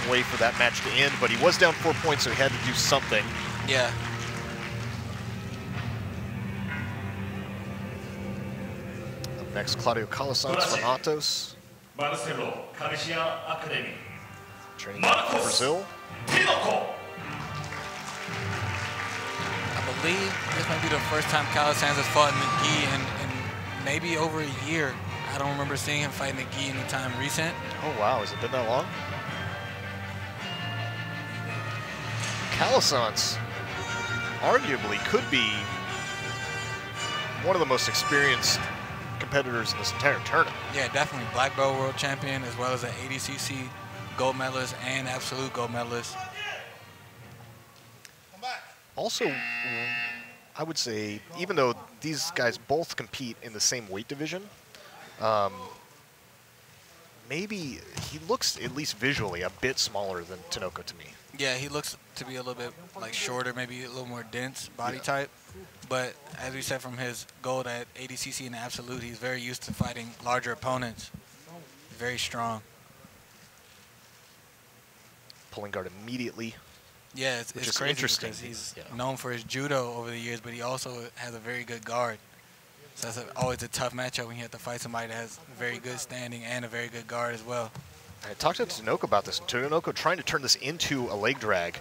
way for that match to end, but he was down 4 points, so he had to do something. Yeah. Up next, Claudio C.Calasans from Atos. Training in Brazil. I believe this might be the first time Calasans has fought McGee in maybe over a year. I don't remember seeing him fight McGee anytime recent. Oh wow, has it been that long? Calasans arguably could be one of the most experienced competitors in this entire tournament. Yeah, definitely. Black belt world champion, as well as an ADCC gold medalist and absolute gold medalist. Also, I would say, even though these guys both compete in the same weight division, maybe he looks, at least visually, a bit smaller than Tinoco to me. Yeah, he looks to be a little bit like shorter, maybe a little more dense body type. But as we said from his gold at ADCC and absolute, he's very used to fighting larger opponents. Very strong. Pulling guard immediately. Yeah, it's crazy interesting because he's known for his judo over the years, but he also has a very good guard. So that's always a tough matchup when you have to fight somebody that has very good standing and a very good guard as well. I talked to Tinoco about this, and Tinoco trying to turn this into a leg drag,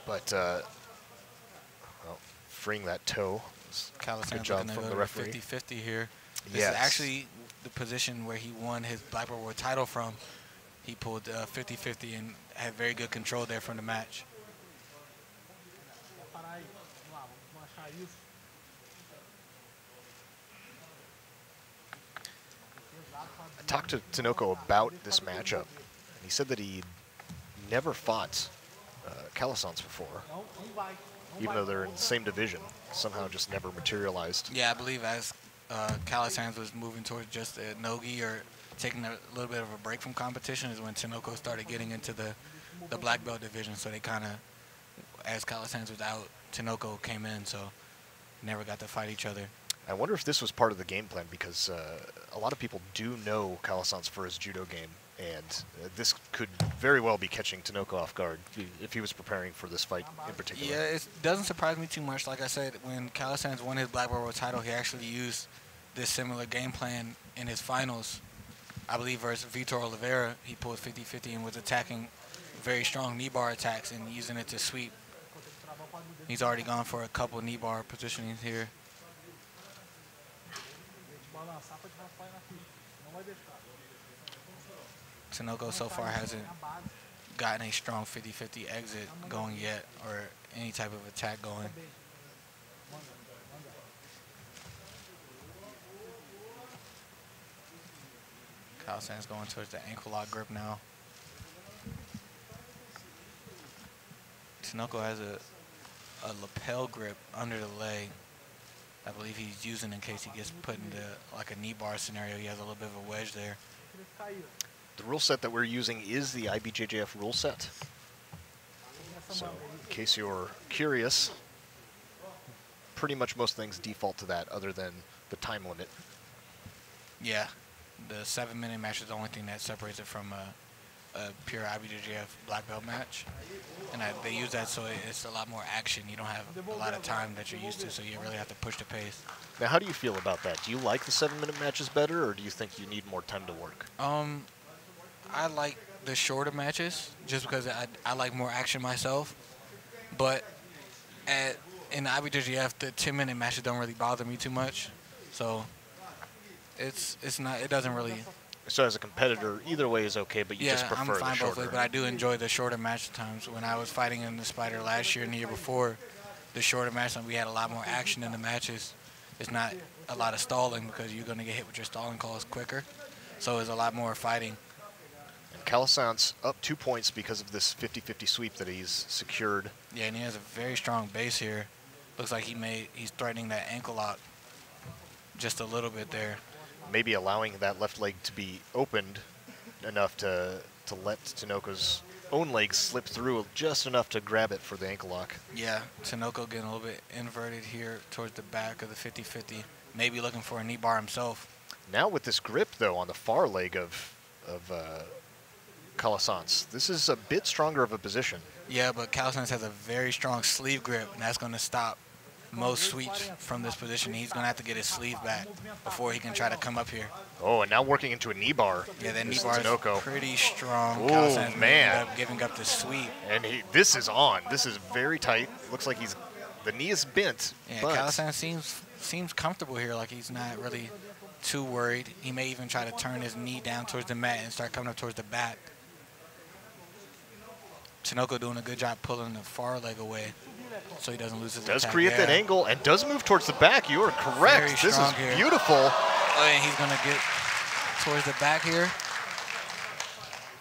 but well, freeing that toe. Good job from the referee. 50-50 here. This is actually the position where he won his black belt world title from. He pulled 50-50 and had very good control there from the match. I talked to Tinoco about this matchup, and he said that he never fought Calasans before, even though they're in the same division. Somehow just never materialized. Yeah, I believe as Calasans was moving towards just a no-gi or taking a little bit of a break from competition is when Tinoco started getting into the black belt division. So they kind of, as Calasans was out, Tinoco came in, so never got to fight each other. I wonder if this was part of the game plan, because a lot of people do know Calasans for his judo game, and this could very well be catching Tinoco off guard if he was preparing for this fight in particular. Yeah, it doesn't surprise me too much. Like I said, when Calasans won his black belt world title, he actually used this similar game plan in his finals. I believe versus Vitor Oliveira, he pulled 50-50 and was attacking very strong knee bar attacks and using it to sweep. He's already gone for a couple knee bar positionings here. Tinoco so far hasn't gotten a strong 50-50 exit going yet, or any type of attack going. Calasans going towards the ankle lock grip now. Tinoco has a lapel grip under the leg. I believe he's using in case he gets put into like a knee bar scenario. He has a little bit of a wedge there. The rule set that we're using is the IBJJF rule set. So, in case you're curious, pretty much most things default to that other than the time limit. Yeah, the 7-minute match is the only thing that separates it from a pure IBJJF black belt match. And they use that so it's a lot more action. You don't have a lot of time that you're used to, so you really have to push the pace. Now, how do you feel about that? Do you like the 7-minute matches better, or do you think you need more time to work? I like the shorter matches just because I like more action myself. But in the IBJJF, the 10-minute matches don't really bother me too much. So it doesn't really. So as a competitor, either way is okay, but you just prefer the shorter. Yeah, I'm fine both ways, but I do enjoy the shorter match times. When I was fighting in the Spider last year and the year before, the shorter match time, we had a lot more action in the matches. It's not a lot of stalling because you're going to get hit with your stalling calls quicker. So it's a lot more fighting. And Calasans up 2 points because of this 50-50 sweep that he's secured. Yeah, and he has a very strong base here. Looks like he's threatening that ankle lock just a little bit there. Maybe allowing that left leg to be opened enough to let Tinoco's own leg slip through just enough to grab it for the ankle lock. Yeah, Tinoco getting a little bit inverted here towards the back of the 50-50. Maybe looking for a knee bar himself. Now with this grip, though, on the far leg of C.Calasans. This is a bit stronger of a position. Yeah, but Calasans has a very strong sleeve grip, and that's going to stop most sweeps from this position. He's going to have to get his sleeve back before he can try to come up here. Oh, and now working into a knee bar. Yeah, that knee bar is pretty strong. Oh, man. Giving up the sweep. And this is on. This is very tight. Looks like the knee is bent. Yeah, Calasans seems comfortable here, like he's not really too worried. He may even try to turn his knee down towards the mat and start coming up towards the back. M.Tinoco doing a good job pulling the far leg away so he doesn't lose his attack. Does create that angle and does move towards the back. You are correct. This is beautiful. Oh, and he's going to get towards the back here.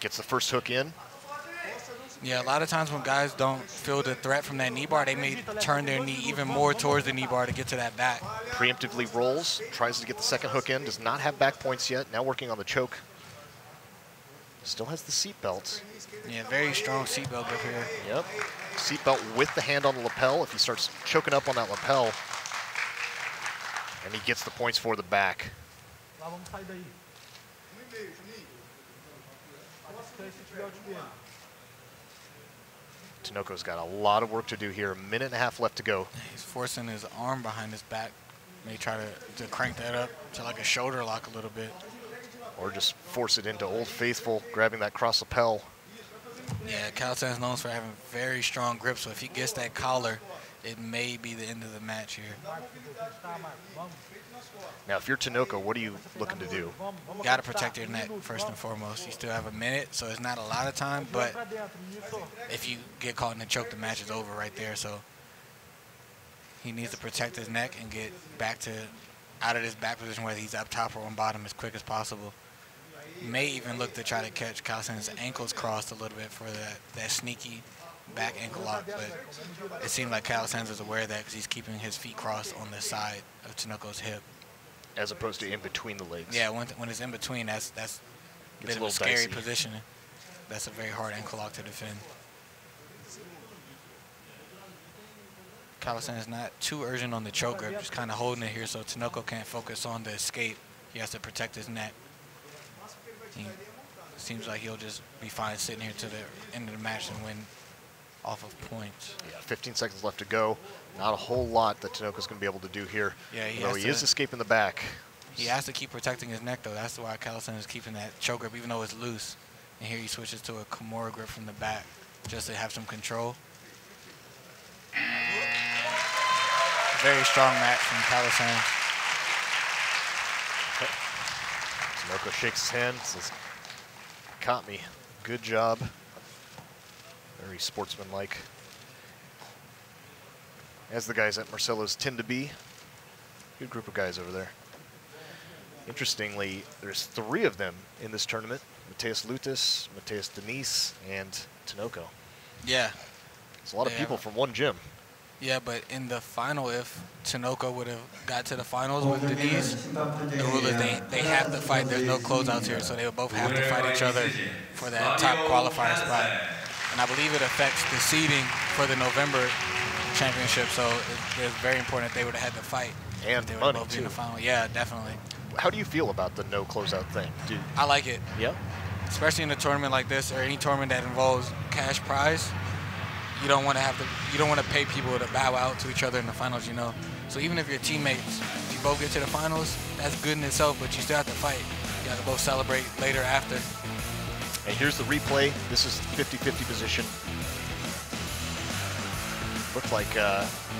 Gets the first hook in. Yeah, a lot of times when guys don't feel the threat from that knee bar, they may turn their knee even more towards the knee bar to get to that back. Preemptively rolls, tries to get the second hook in, does not have back points yet. Now working on the choke. Still has the seat belt. Yeah, very strong seat belt grip here. Yep. Seat belt with the hand on the lapel. If he starts choking up on that lapel, and he gets the points for the back. M.Tinoco's got a lot of work to do here. A minute and a half left to go. He's forcing his arm behind his back. May try to crank that up to like a shoulder lock a little bit. Or just force it into Old Faithful, grabbing that cross lapel. Yeah, Calasans is known for having very strong grip, so if he gets that collar, it may be the end of the match here. Now, if you're M.Tinoco, what are you looking to do? You got to protect your neck first and foremost. You still have a minute, so it's not a lot of time, but if you get caught in the choke, the match is over right there. So he needs to protect his neck and get back to out of this back position, whether he's up top or on bottom, as quick as possible. May even look to try to catch Calasans' ankles crossed a little bit for that sneaky back ankle lock, but it seemed like Calasans is aware of that because he's keeping his feet crossed on the side of M.Tinoco's hip. As opposed to in between the legs. Yeah, when it's in between, that's a bit of a scary position. That's a very hard ankle lock to defend. Calasans is not too urgent on the choke grip, just kind of holding it here so M.Tinoco can't focus on the escape. He has to protect his neck. He seems like he'll just be fine sitting here to the end of the match and win off of points. Yeah, 15 seconds left to go. Not a whole lot that M.Tinoco's going to be able to do here. Yeah, he is escaping the back. He has to keep protecting his neck, though. That's why Calasans is keeping that choke grip, even though it's loose. And here he switches to a Kimura grip from the back just to have some control. Very strong match from Calasans. M.Tinoco shakes his hand, says, "Caught me. Good job." Very sportsmanlike. As the guys at Marcelo's tend to be. Good group of guys over there. Interestingly, there's 3 of them in this tournament. Mateus Lutis, Mateus Denise, and M.Tinoco. Yeah. There's a lot of people from one gym. Yeah, but in the final, if M.Tinoco would have got to the finals with Denise, the rule is they have to fight. There's no closeouts here, so they would both have to fight each other for that top qualifier spot. And I believe it affects the seeding for the November championship, so it's very important that they would have had to fight. And they would money, both be too. in the final. Yeah, definitely. How do you feel about the no closeout thing? I like it. Yeah? Especially in a tournament like this or any tournament that involves cash prize. You don't want to pay people to bow out to each other in the finals, you know. So even if you're teammates, if you both get to the finals, that's good in itself, but you still have to fight. You got to both celebrate later after. And here's the replay. This is 50-50 position. Looked like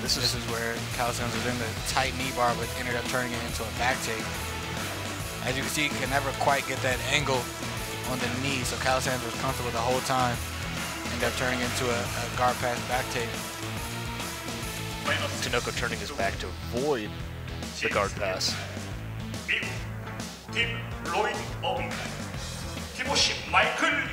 this is where Calasans was in the tight knee bar, but ended up turning it into a back take. As you can see, he can never quite get that angle on the knee, so Calasans was comfortable the whole time. Ended up turning into a guard pass back take. M.Tinoco turning his back to avoid the guard pass.